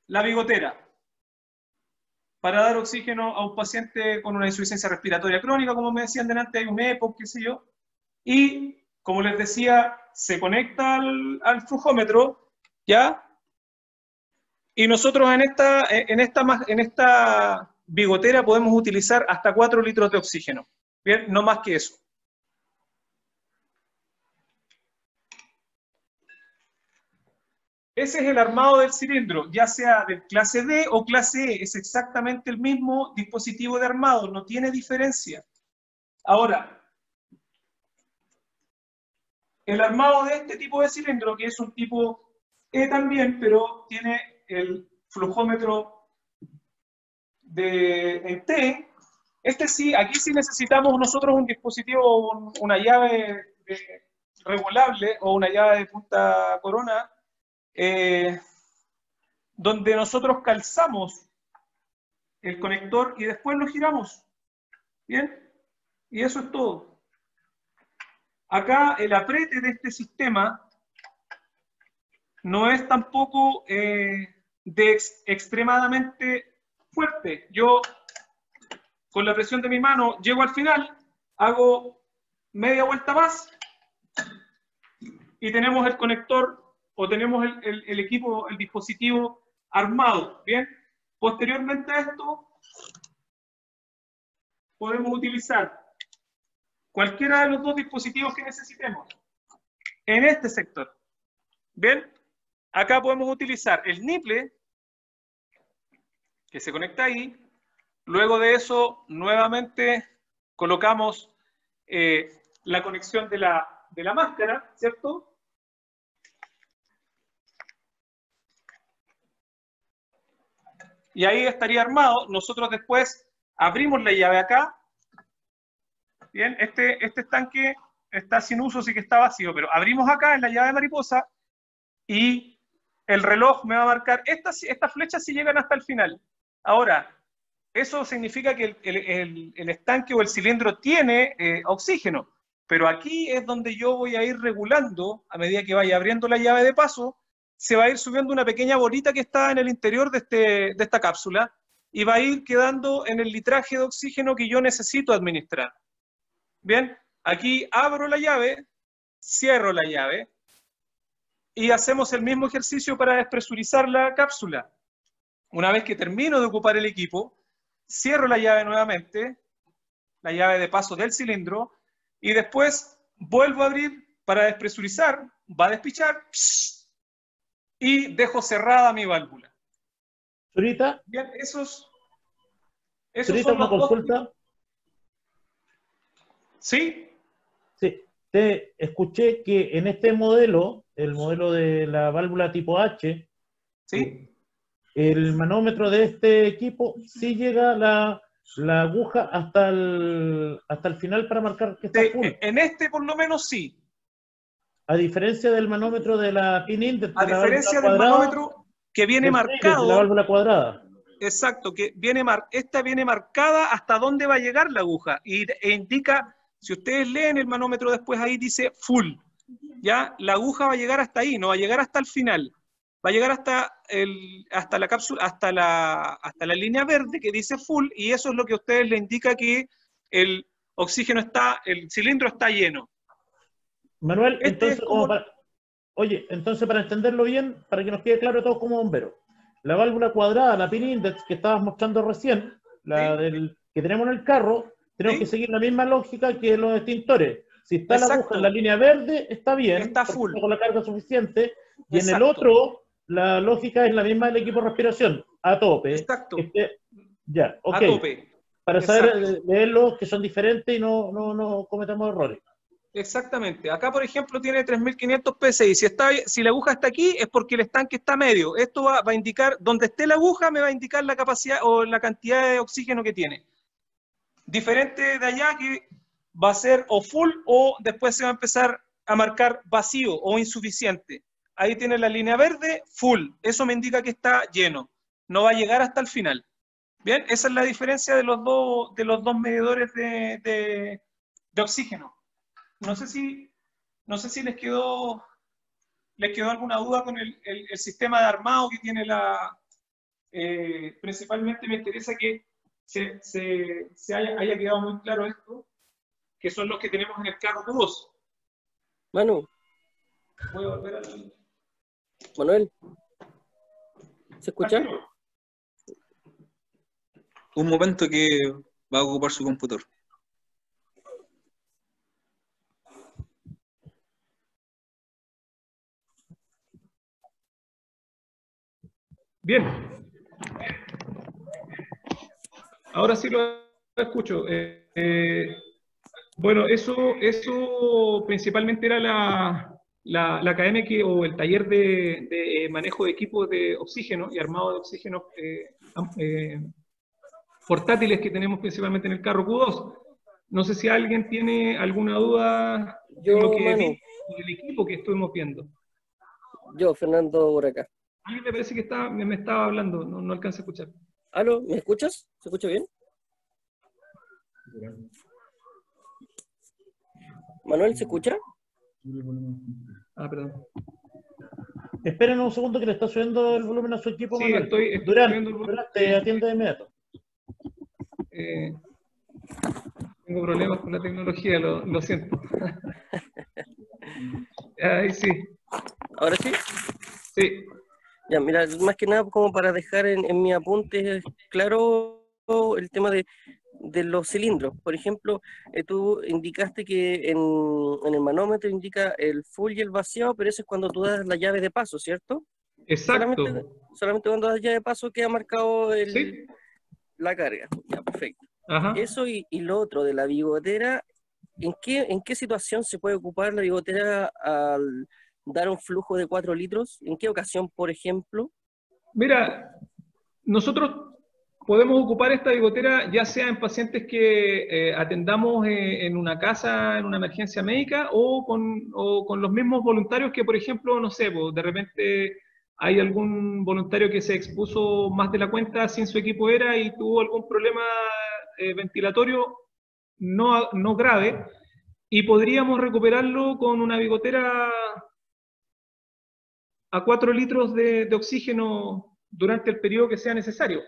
la bigotera para dar oxígeno a un paciente con una insuficiencia respiratoria crónica, como me decían delante, hay un EPOC, qué sé yo, y como les decía, se conecta al flujómetro, ¿ya? Y nosotros en esta bigotera podemos utilizar hasta 4 litros de oxígeno, ¿bien? No más que eso. Ese es el armado del cilindro, ya sea de clase D o clase E, es exactamente el mismo dispositivo de armado, no tiene diferencia. Ahora, el armado de este tipo de cilindro, que es un tipo E también, pero tiene el flujómetro en T, este sí, aquí sí necesitamos nosotros un dispositivo, una llave regulable o una llave de punta corona, donde nosotros calzamos el conector y después lo giramos. ¿Bien? Y eso es todo. Acá el apriete de este sistema no es tampoco extremadamente fuerte. Yo, con la presión de mi mano, llego al final, hago media vuelta más y tenemos el conector o tenemos el equipo, el dispositivo armado, ¿bien? Posteriormente a esto, podemos utilizar cualquiera de los dos dispositivos que necesitemos en este sector, ¿bien? Acá podemos utilizar el nipple, que se conecta ahí. Luego de eso, nuevamente colocamos la conexión de la máscara, ¿cierto? Y ahí estaría armado. Nosotros después abrimos la llave acá. Bien, este estanque está sin uso, sí que está vacío, pero abrimos acá en la llave mariposa y el reloj me va a marcar, estas flechas sí llegan hasta el final. Ahora, eso significa que el estanque o el cilindro tiene oxígeno, pero aquí es donde yo voy a ir regulando, a medida que vaya abriendo la llave de paso, se va a ir subiendo una pequeña bolita que está en el interior de esta cápsula y va a ir quedando en el litraje de oxígeno que yo necesito administrar. Bien, aquí abro la llave, cierro la llave y hacemos el mismo ejercicio para despresurizar la cápsula. Una vez que termino de ocupar el equipo, cierro la llave nuevamente, la llave de paso del cilindro, y después vuelvo a abrir para despresurizar, va a despichar, y dejo cerrada mi válvula. Zurita, Bien, esos Zurita, son una los dos. consulta. ¿Sí? Sí, te escuché que en este modelo, el modelo de la válvula tipo H, ¿Sí? el manómetro de este equipo sí llega la aguja hasta el final para marcar que está Sí, full. en este por lo menos sí. A diferencia del manómetro de la pin index, A de la válvula diferencia del cuadrada, manómetro que viene del Philips, de la marcado, válvula cuadrada. exacto, que esta viene marcada hasta dónde va a llegar la aguja e indica, si ustedes leen el manómetro después ahí dice full, ¿ya? La aguja va a llegar hasta ahí, no va a llegar hasta el final, va a llegar hasta la cápsula, hasta la línea verde que dice full, y eso es lo que a ustedes les indica que el oxígeno el cilindro está lleno. Manuel, Este es entonces, como... oye, entonces para entenderlo bien, para que nos quede claro a todos como bomberos, la válvula cuadrada, la pin index que estabas mostrando recién, la ¿Sí? que tenemos en el carro, tenemos ¿Sí? que seguir la misma lógica que los extintores. Si está la aguja en la Exacto, línea verde, está bien, está porque full, está con la carga suficiente, y en el exacto, otro, la lógica es la misma del equipo de respiración, a tope. exacto, Ya, ok. a tope, Para saber exacto. leerlos que son diferentes y no cometamos errores. Exactamente. Acá, por ejemplo, tiene 3.500 PSI. Si la aguja está aquí, es porque el estanque está medio. Esto va a indicar, donde esté la aguja, me va a indicar la capacidad o la cantidad de oxígeno que tiene. Diferente de allá, que va a ser o full o después se va a empezar a marcar vacío o insuficiente. Ahí tiene la línea verde, full. Eso me indica que está lleno. No va a llegar hasta el final. Bien, esa es la diferencia de los dos medidores de oxígeno. No sé si les quedó alguna duda con el sistema de armado que tiene principalmente me interesa que se haya quedado muy claro esto, que son los que tenemos en el carro Q2. Manu, Voy a volver al... Manuel, ¿se escucha? Tranquilo. Un momento que va a ocupar su computador. Bien. Ahora sí lo escucho. Bueno, eso principalmente era la academia o el taller de manejo de equipos de oxígeno y armado de oxígeno portátiles que tenemos principalmente en el carro Q2. No sé si alguien tiene alguna duda de lo que vi, del equipo que estuvimos viendo. Yo, Fernando, por acá. A mí me parece que me estaba hablando, no alcancé a escuchar. ¿Aló? ¿Me escuchas? ¿Se escucha bien? Manuel, ¿se escucha? Ah, perdón. Esperen un segundo que le está subiendo el volumen a su equipo, Sí, Manuel. estoy Durán, subiendo el volumen. te atiende de inmediato. Tengo problemas con la tecnología, lo siento. Ahí sí. ¿Ahora sí? Sí. Ya, mira, más que nada como para dejar en mi apunte claro el tema de los cilindros. Por ejemplo, tú indicaste que en el manómetro indica el full y el vaciado, pero eso es cuando tú das la llave de paso, ¿cierto? Exacto. Solamente cuando das llave de paso queda marcado Sí. la carga. Ya, perfecto. Ajá. Eso y lo otro de la bigotera, ¿en qué situación se puede ocupar la bigotera al dar un flujo de 4 litros? ¿En qué ocasión, por ejemplo? Mira, nosotros podemos ocupar esta bigotera ya sea en pacientes que atendamos en una casa, en una emergencia médica, o con los mismos voluntarios que, por ejemplo, no sé, pues, de repente hay algún voluntario que se expuso más de la cuenta sin su equipo ERA y tuvo algún problema ventilatorio no grave, y podríamos recuperarlo con una bigotera a 4 litros de oxígeno durante el periodo que sea necesario.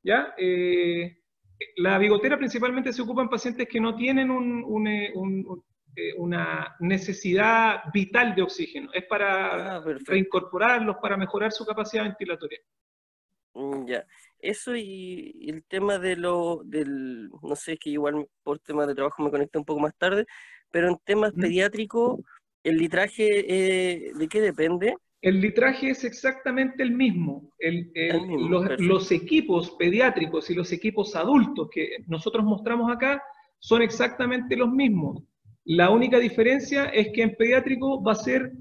¿Ya? La bigotera principalmente se ocupa en pacientes que no tienen una necesidad vital de oxígeno. Es para reincorporarlos, para mejorar su capacidad ventilatoria. Ya, eso y el tema no sé, es que igual por temas de trabajo me conecté un poco más tarde, pero en temas pediátricos, ¿el litraje de qué depende? El litraje es exactamente el mismo. Los equipos pediátricos y los equipos adultos que nosotros mostramos acá son exactamente los mismos. La única diferencia es que en pediátrico va a ser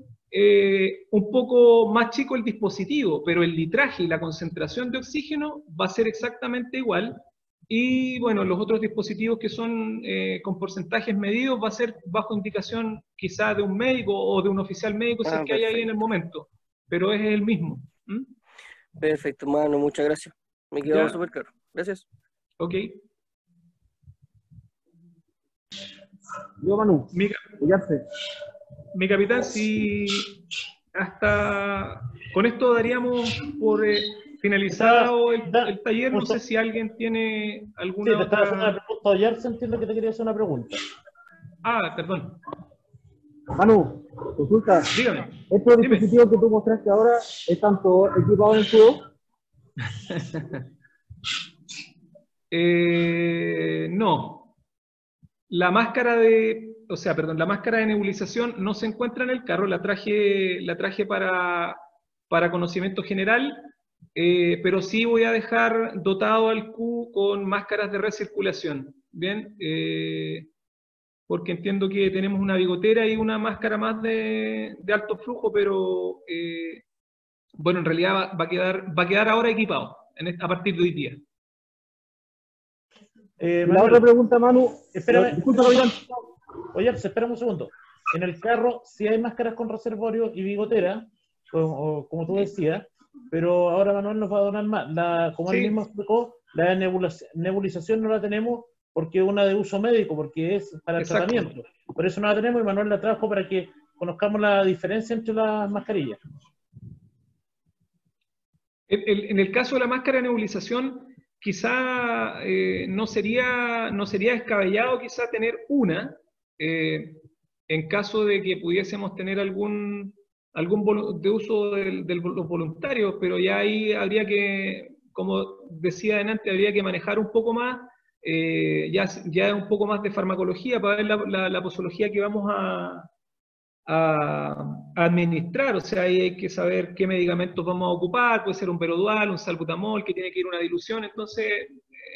un poco más chico el dispositivo, pero el litraje y la concentración de oxígeno va a ser exactamente igual. Y bueno, los otros dispositivos que son con porcentajes medidos va a ser bajo indicación quizá de un médico o de un oficial médico si es que hay ahí en el momento, pero es el mismo. Perfecto, mano, muchas gracias. Me quedó súper claro. Gracias. Ok. Yo, Manu, mi capitán, si hasta con esto daríamos por finalizado el taller, no sé si alguien tiene alguna te estaba haciendo otra... una pregunta ayer, entiendo que te quería hacer una pregunta. Ah, perdón. Manu, consulta. Dígame. ¿Estos dispositivos que tú mostraste ahora están todos equipados en tubo? No. La máscara de nebulización no se encuentra en el carro, la traje para conocimiento general, pero sí voy a dejar dotado al Q con máscaras de recirculación, ¿bien? Porque entiendo que tenemos una bigotera y una máscara más de alto flujo, pero bueno, en realidad va a quedar ahora equipado a partir de hoy día. La otra pregunta, Manu. Espérame. Disculpa, capitán. Oye, espera un segundo. En el carro sí hay máscaras con reservorio y bigotera, como tú decías, pero ahora Manuel nos va a donar más. Como él mismo explicó, la nebulización no la tenemos porque es una de uso médico, porque es para el tratamiento. Por eso no la tenemos y Manuel la trajo para que conozcamos la diferencia entre las mascarillas. En el caso de la máscara de nebulización, quizá no sería descabellado quizá tener una, en caso de que pudiésemos tener algún de uso de los voluntarios, pero ya ahí habría que, como decía antes, habría que manejar un poco más, ya un poco más de farmacología para ver la posología que vamos a administrar. O sea, ahí hay que saber qué medicamentos vamos a ocupar, puede ser un perodual, un salbutamol, que tiene que ir una dilución. Entonces,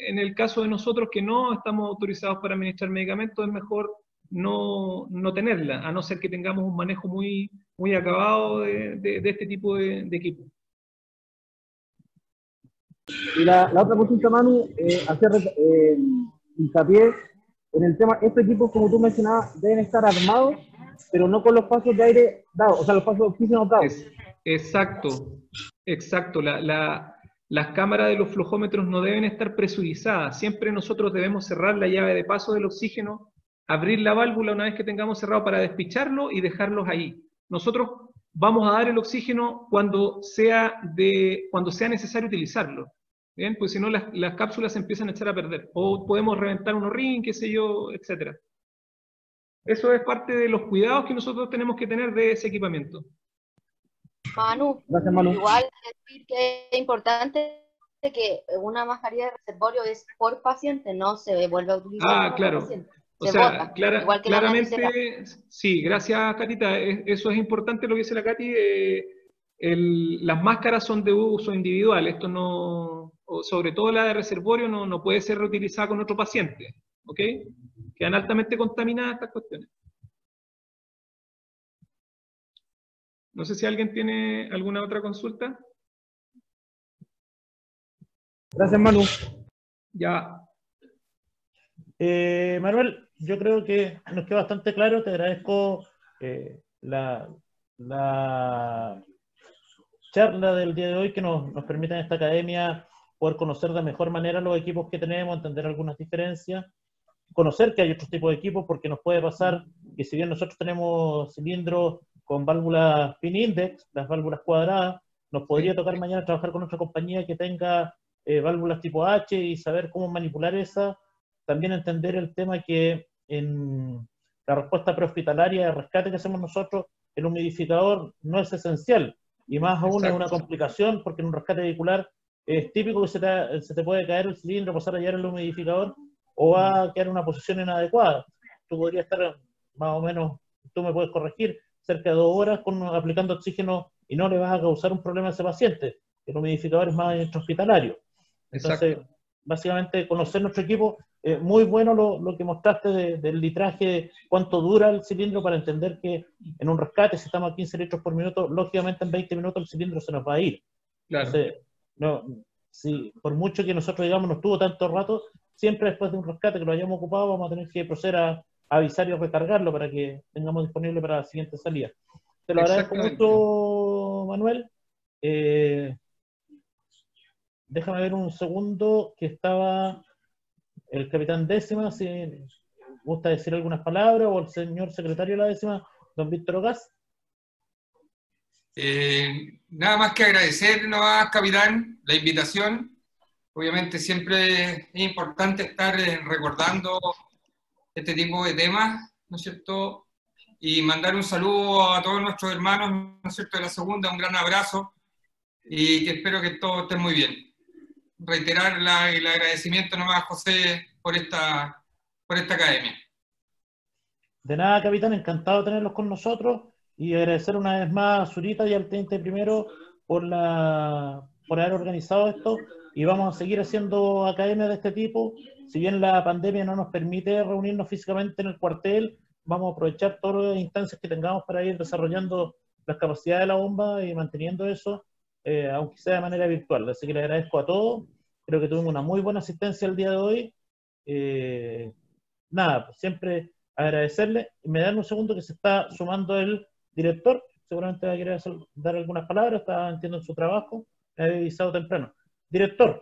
en el caso de nosotros que no estamos autorizados para administrar medicamentos, es mejor no tenerla, a no ser que tengamos un manejo muy acabado de este tipo de equipo. Y la otra consulta, Manu, hacer hincapié en el tema, estos equipos, como tú mencionabas, deben estar armados, pero no con los pasos de aire dados, o sea, los pasos de oxígeno dados. Exacto. Las cámaras de los flojómetros no deben estar presurizadas. Siempre nosotros debemos cerrar la llave de paso del oxígeno, abrir la válvula una vez que tengamos cerrado para despicharlo y dejarlos ahí. Nosotros vamos a dar el oxígeno cuando sea necesario utilizarlo. ¿Bien? Pues si no, las cápsulas se empiezan a echar a perder. O podemos reventar un ring, qué sé yo, etc. Eso es parte de los cuidados que nosotros tenemos que tener de ese equipamiento. Manu, gracias, Manu. Igual decir que es importante que una mascarilla de reservorio es por paciente, no se vuelve a utilizar. Claro. Paciente. O sea, igual que claramente, sí, gracias, Catita. Eso es importante lo que dice la Cati. Las máscaras son de uso individual. Esto no, sobre todo la de reservorio, no puede ser reutilizada con otro paciente. ¿Ok? Quedan altamente contaminadas estas cuestiones. No sé si alguien tiene alguna otra consulta. Gracias, Manu. Ya. Manuel, yo creo que nos quedó bastante claro. Te agradezco la charla del día de hoy que nos permite en esta academia poder conocer de mejor manera los equipos que tenemos, entender algunas diferencias, conocer que hay otros tipos de equipos, porque nos puede pasar que si bien nosotros tenemos cilindros con válvulas pin index, las válvulas cuadradas, nos podría tocar mañana trabajar con otra compañía que tenga válvulas tipo H y saber cómo manipular esa. También entender el tema que en la respuesta prehospitalaria de rescate que hacemos nosotros, el humidificador no es esencial, y más aún es una complicación, porque en un rescate vehicular es típico que se te puede caer el cilindro, pasar a llevar el humidificador, o va a quedar en una posición inadecuada. Tú podrías estar más o menos, tú me puedes corregir, cerca de 2 horas aplicando oxígeno y no le vas a causar un problema a ese paciente. El humidificador es más intrahospitalario. Entonces, básicamente, conocer nuestro equipo, muy bueno lo que mostraste del litraje, cuánto dura el cilindro, para entender que en un rescate, si estamos a 15 litros por minuto, lógicamente en 20 minutos el cilindro se nos va a ir. Claro. Entonces, si por mucho que nosotros digamos no estuvo tanto rato, siempre después de un rescate que lo hayamos ocupado, vamos a tener que proceder a avisar y recargarlo para que tengamos disponible para la siguiente salida. Te lo agradezco mucho, Manuel. Déjame ver un segundo, que estaba el capitán décima, si gusta decir algunas palabras, o el señor secretario de la décima, don Víctor Ogaz. Nada más que agradecer nomás, capitán, la invitación. Obviamente siempre es importante estar recordando este tipo de temas, ¿no es cierto? Y mandar un saludo a todos nuestros hermanos, ¿no es cierto?, de la segunda, un gran abrazo, y que espero que todos estén muy bien. Reiterar el agradecimiento nomás a José por esta academia. De nada, capitán, encantado de tenerlos con nosotros, y agradecer una vez más a Zurita y al teniente primero por haber organizado esto, y vamos a seguir haciendo academias de este tipo. Si bien la pandemia no nos permite reunirnos físicamente en el cuartel, vamos a aprovechar todas las instancias que tengamos para ir desarrollando las capacidades de la bomba y manteniendo eso, aunque sea de manera virtual. Así que le agradezco a todos. Creo que tuvimos una muy buena asistencia el día de hoy. Nada, pues siempre agradecerle. Me dan un segundo que se está sumando el director. Seguramente va a querer dar algunas palabras, está, entiendo, en su trabajo. Me había avisado temprano. Director.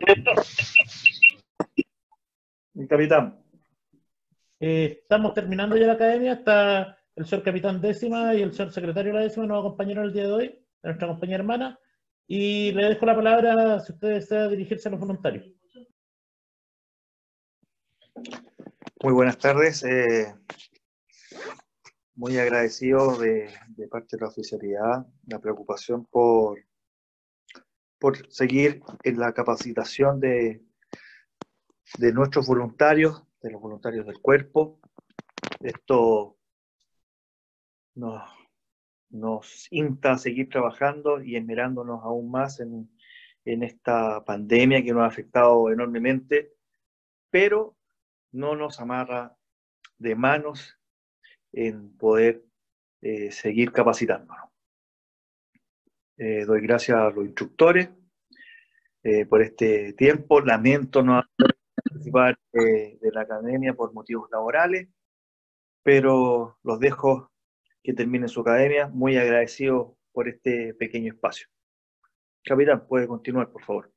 Mi capitán. Estamos terminando ya la academia. Está el señor capitán décima y el señor secretario de la décima nos acompañaron el día de hoy, nuestra compañía hermana. Y le dejo la palabra si usted desea dirigirse a los voluntarios. Muy buenas tardes. Muy agradecido de parte de la oficialidad, la preocupación por seguir en la capacitación de nuestros voluntarios, de los voluntarios del cuerpo. Esto nos insta a seguir trabajando y esmerándonos aún más en esta pandemia que nos ha afectado enormemente, pero no nos amarra de manos en poder seguir capacitándonos. Doy gracias a los instructores por este tiempo. Lamento no participar de la academia por motivos laborales, pero los dejo que terminen su academia, muy agradecido por este pequeño espacio. Capitán, puede continuar, por favor.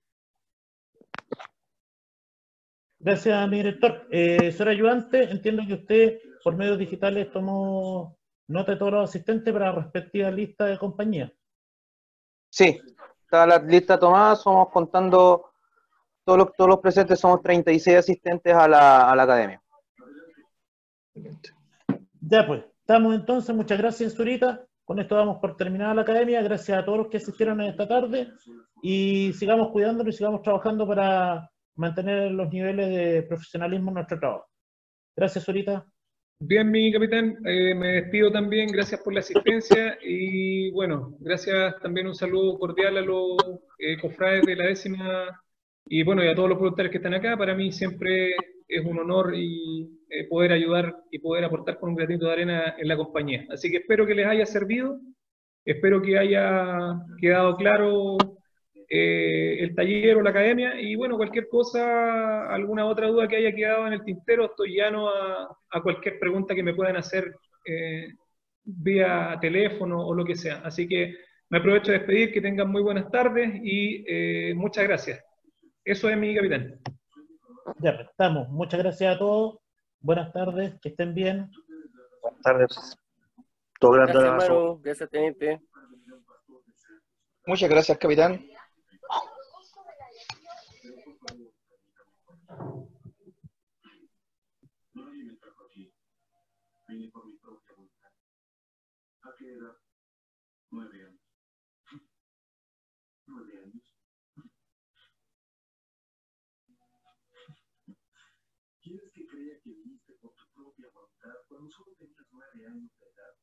Gracias, mi director. Señor ayudante, entiendo que usted, por medios digitales, tomó nota de todos los asistentes para la respectiva lista de compañía. Sí, está la lista tomada, somos contando todos los presentes, somos 36 asistentes a la academia. Ya pues, estamos entonces, muchas gracias, Zurita. Con esto damos por terminada la academia. Gracias a todos los que asistieron esta tarde, y sigamos cuidándonos y sigamos trabajando para mantener los niveles de profesionalismo en nuestro trabajo. Gracias, Zurita. Bien, mi capitán, me despido también, gracias por la asistencia, y bueno, gracias también, un saludo cordial a los cofrades de la décima, y bueno, y a todos los voluntarios que están acá. Para mí siempre es un honor y poder ayudar y poder aportar con un granito de arena en la compañía. Así que espero que les haya servido, espero que haya quedado claro el taller o la academia, y bueno, cualquier cosa, alguna otra duda que haya quedado en el tintero, estoy llano a cualquier pregunta que me puedan hacer vía teléfono o lo que sea. Así que me aprovecho de despedir, que tengan muy buenas tardes y muchas gracias. Eso es mi capitán. Ya, pues, estamos. Muchas gracias a todos. Buenas tardes, que estén bien. Buenas tardes. Todo grande Gracias, abrazo. Maru. Gracias, teniente. Muchas gracias, capitán. ¿Quieres que crea que viniste por tu propia voluntad cuando solo tenías 9 años de edad?